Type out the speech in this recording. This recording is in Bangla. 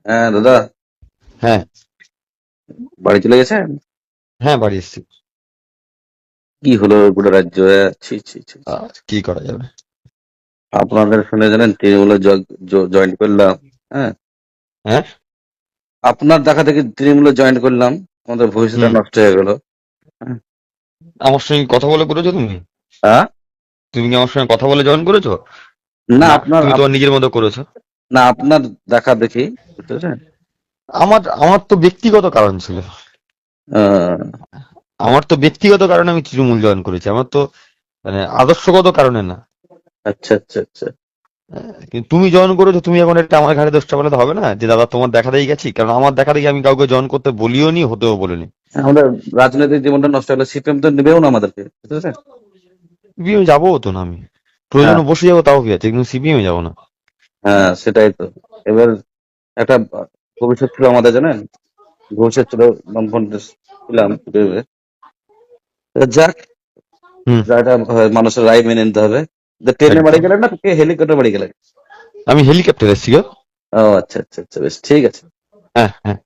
হ্যাঁ দাদা, হ্যাঁ। বাড়ি চলে গেছেন? হ্যাঁ, বাড়ি এসেছি। কি হলো গোটা রাজ্য, ছি ছি ছি ছি। কি করা যাবে? আপনাদের শুনে জানেন তৃণমূলে জয়েন করলাম। হ্যাঁ, হ্যাঁ। আপনার দেখা দেখি তৃণমূলে জয়েন করলাম, আমাদের ভবিষ্যৎটা হুম। নষ্ট হয়ে গেল। হ্যাঁ। আমার সঙ্গে কথা বলে করেছো তুমি? হ্যাঁ? তুমি কি আমার সঙ্গে কথা বলে জয়েন করেছো? না না, আপনার তুমি তোমার নিজের মতো করেছো? না আপনার দেখা দেখি, বুঝতে পেরেছেন? আমার আমার তো ব্যক্তিগত কারণ ছিল। আহ, আমার তো ব্যক্তিগত কারণে আমি তৃণমূল জয়েন করেছি। আমার তো মানে আদর্শগত কারণে না। আচ্ছা আচ্ছা আচ্ছা। কিন্তু তুমি জয়েন করেছো, তুমি এখন এটা আমার ঘাড়ে দোষটা বলে তো হবে না যে দাদা তোমার দেখা দেখি গেছি। কারণ আমার দেখা দেখি আমি কাউকে জয়েন করতে বলিও নি, হতেও বলিনি। আমাদের রাজনৈতিক জীবনটা নষ্ট হলে সিপিএম তো নেবেও না আমাদেরকে, বুঝতে পেরেছেন? সিপিএম যাবো তো না আমি। হ্যাঁ প্রয়োজনে বসে যাবো, তাও কি আছে, কিন্তু সিপিএম যাবো না। হ্যাঁ, সেটাই তো। এবার একটা ভবিষ্যৎ ছিল আমাদের, জানেন? ভবিষ্যৎ ছিল, বামফ্রন্ট ছিলাম ভেবে। যাক, হুম। যাটা হয় মানুষের রায় মেনে নিতে হবে। ট্রেনে বাড়ি একদম। গেলেন না কে হেলিকপ্টার বাড়ি গেলেন? আমি হেলিকপ্টার এসেছি গো। ও আচ্ছা আচ্ছা আচ্ছা, বেশ ঠিক আছে। হ্যাঁ, হ্যাঁ।